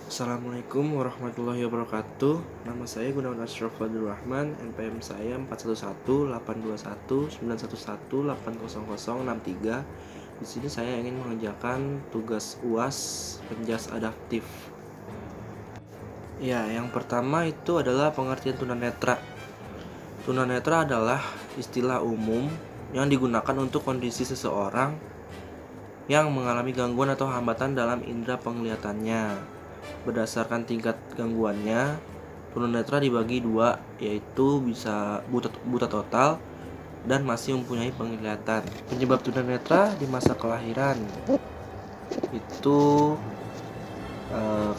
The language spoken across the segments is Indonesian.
Assalamualaikum warahmatullahi wabarakatuh. Nama saya Gunawan Ashraf Fadil Rahman. NPM saya 41182191180063. Di sini saya ingin mengerjakan tugas UAS penjas adaptif. Ya, yang pertama itu adalah pengertian tunanetra. Tunanetra adalah istilah umum yang digunakan untuk kondisi seseorang yang mengalami gangguan atau hambatan dalam indera penglihatannya. Berdasarkan tingkat gangguannya, tunanetra dibagi dua, yaitu bisa buta total dan masih mempunyai penglihatan. Penyebab tunanetra di masa kelahiran itu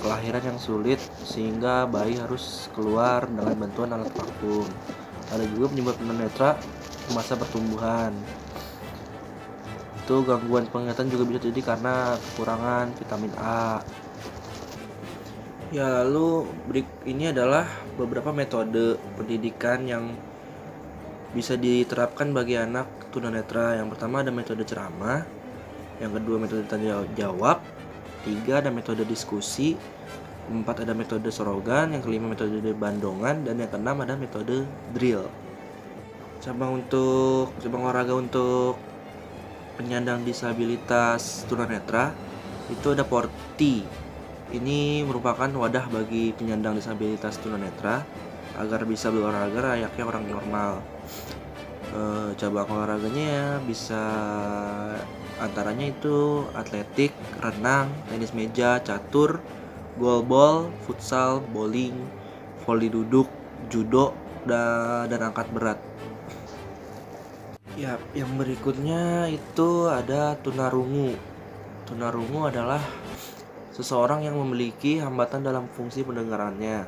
kelahiran yang sulit sehingga bayi harus keluar dengan bantuan alat vakum. Ada juga penyebab tunanetra di masa pertumbuhan. Itu gangguan penglihatan juga bisa terjadi karena kekurangan vitamin A. Ya, lalu ini adalah beberapa metode pendidikan yang bisa diterapkan bagi anak tunanetra. Yang pertama ada metode ceramah, yang kedua metode tanya jawab, tiga ada metode diskusi, empat ada metode sorogan, yang kelima metode bandongan, dan yang keenam ada metode drill. Cabang olahraga untuk penyandang disabilitas tunanetra itu ada Porti. Ini merupakan wadah bagi penyandang disabilitas tunanetra agar bisa berolahraga layaknya orang normal. Cabang olahraganya bisa antaranya itu atletik, renang, tenis meja, catur, goalball, futsal, bowling, voli duduk, judo, dan angkat berat. Ya, yang berikutnya itu ada tunarungu. Tunarungu adalah seseorang yang memiliki hambatan dalam fungsi pendengarannya.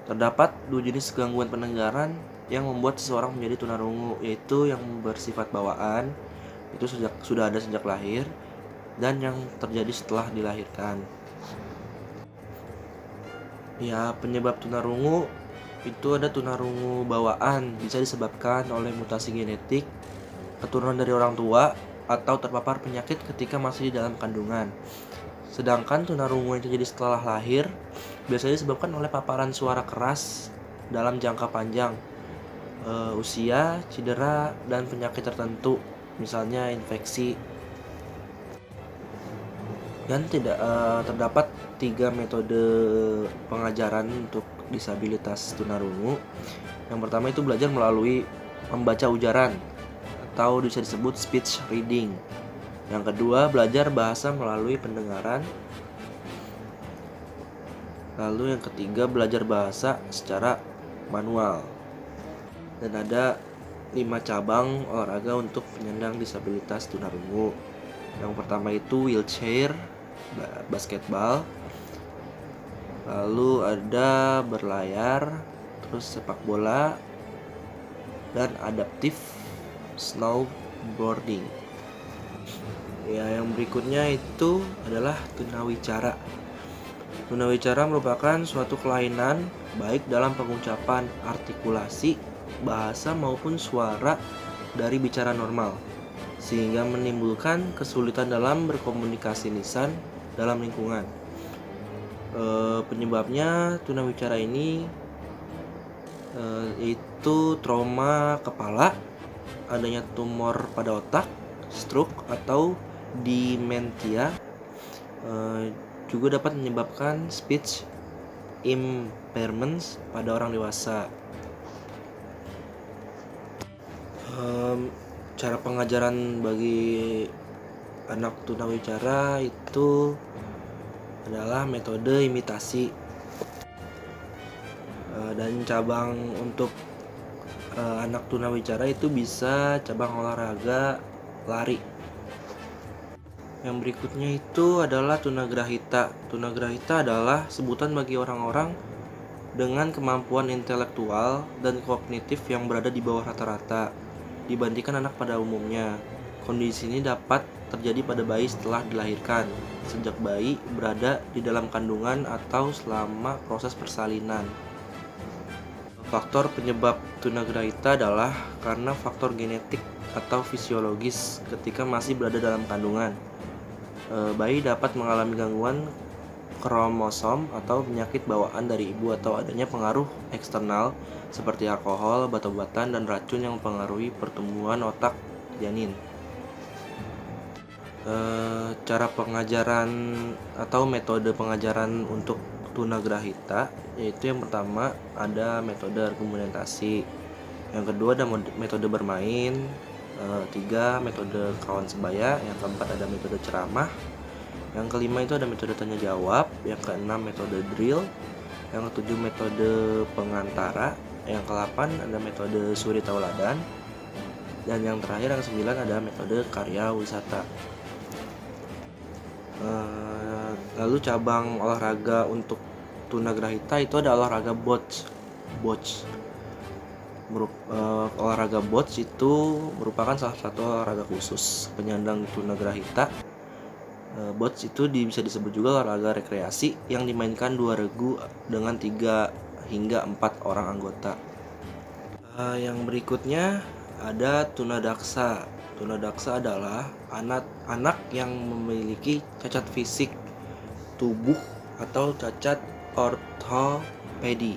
Terdapat dua jenis gangguan pendengaran yang membuat seseorang menjadi tunarungu, yaitu yang bersifat bawaan, itu sudah ada sejak lahir, dan yang terjadi setelah dilahirkan. Ya, penyebab tunarungu itu ada tunarungu bawaan, bisa disebabkan oleh mutasi genetik, keturunan dari orang tua, atau terpapar penyakit ketika masih di dalam kandungan. Sedangkan tunarungu yang terjadi setelah lahir biasanya disebabkan oleh paparan suara keras dalam jangka panjang, usia, cedera, dan penyakit tertentu, misalnya infeksi. Dan terdapat 3 metode pengajaran untuk disabilitas tunarungu. Yang pertama itu belajar melalui membaca ujaran atau bisa disebut speech reading. Yang kedua, belajar bahasa melalui pendengaran. Lalu yang ketiga, belajar bahasa secara manual. Dan ada 5 cabang olahraga untuk penyandang disabilitas tunarungu. Yang pertama itu wheelchair, basketball. Lalu ada berlayar, terus sepak bola, dan adaptif snowboarding. Ya, yang berikutnya itu adalah tunawicara. Tunawicara merupakan suatu kelainan baik dalam pengucapan artikulasi, bahasa maupun suara dari bicara normal, sehingga menimbulkan kesulitan dalam berkomunikasi lisan dalam lingkungan. Penyebabnya tunawicara ini yaitu trauma kepala, adanya tumor pada otak, stroke atau dementia, juga dapat menyebabkan speech impairments pada orang dewasa. Cara pengajaran bagi anak tunawicara itu adalah metode imitasi, dan cabang untuk anak tunawicara itu bisa cabang olahraga lari. Yang berikutnya itu adalah tunagrahita. Tunagrahita adalah sebutan bagi orang-orang dengan kemampuan intelektual dan kognitif yang berada di bawah rata-rata dibandingkan anak pada umumnya. Kondisi ini dapat terjadi pada bayi setelah dilahirkan, sejak bayi berada di dalam kandungan atau selama proses persalinan. Faktor penyebab tunagrahita adalah karena faktor genetik atau fisiologis ketika masih berada dalam kandungan. Bayi dapat mengalami gangguan kromosom atau penyakit bawaan dari ibu atau adanya pengaruh eksternal seperti alkohol, obat-obatan, dan racun yang mempengaruhi pertumbuhan otak janin. Cara pengajaran atau metode pengajaran untuk tunagrahita yaitu yang pertama ada metode argumentasi, yang kedua ada metode bermain, tiga metode kawan sebaya, yang keempat ada metode ceramah, yang kelima itu ada metode tanya jawab, yang keenam metode drill, yang ketujuh metode pengantara, yang ke-8 ada metode suri tauladan, dan yang terakhir yang ke-9 ada metode karya wisata. Lalu cabang olahraga untuk tunagrahita itu ada olahraga bocce. Olahraga bocce itu merupakan salah satu olahraga khusus penyandang tunagrahita. Bocce itu bisa disebut juga olahraga rekreasi yang dimainkan 2 regu dengan 3 hingga 4 orang anggota. Yang berikutnya ada tunadaksa. Tunadaksa adalah anak yang memiliki cacat fisik tubuh atau cacat ortopedi.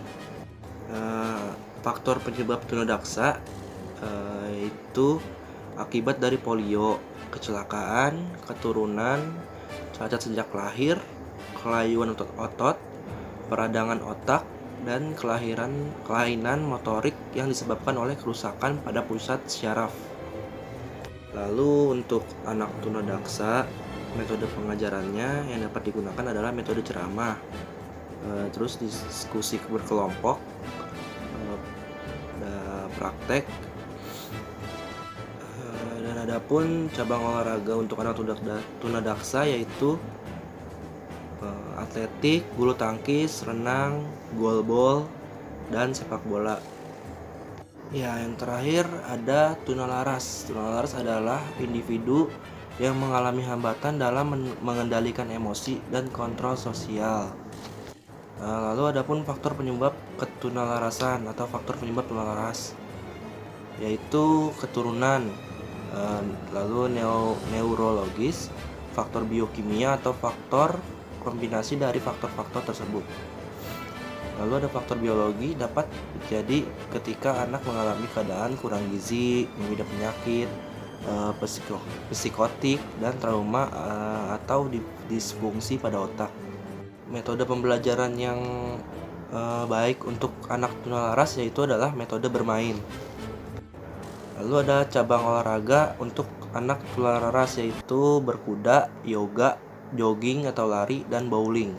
Faktor penyebab tunadaksa itu akibat dari polio, kecelakaan, keturunan, cacat sejak lahir, kelayuan otot, peradangan otak, dan kelainan motorik yang disebabkan oleh kerusakan pada pusat syaraf. Lalu untuk anak tunadaksa, metode pengajarannya yang dapat digunakan adalah metode ceramah, terus diskusi berkelompok, ada praktek, dan ada pun cabang olahraga untuk anak tunadaksa yaitu atletik, bulu tangkis, renang, goalball, dan sepak bola. Ya, yang terakhir ada tunalaras. Tunalaras adalah individu yang mengalami hambatan dalam mengendalikan emosi dan kontrol sosial. Lalu ada pun faktor penyebab ketunalarasan atau faktor penyebab tunalaras, yaitu keturunan, lalu neurologis, faktor biokimia atau faktor kombinasi dari faktor-faktor tersebut. Lalu ada faktor biologi, dapat terjadi ketika anak mengalami keadaan kurang gizi, mengidap penyakit, psikotik, dan trauma atau disfungsi pada otak. Metode pembelajaran yang baik untuk anak tunalaras yaitu adalah metode bermain. Lalu ada cabang olahraga untuk anak tunalaras yaitu berkuda, yoga, jogging atau lari, dan bowling.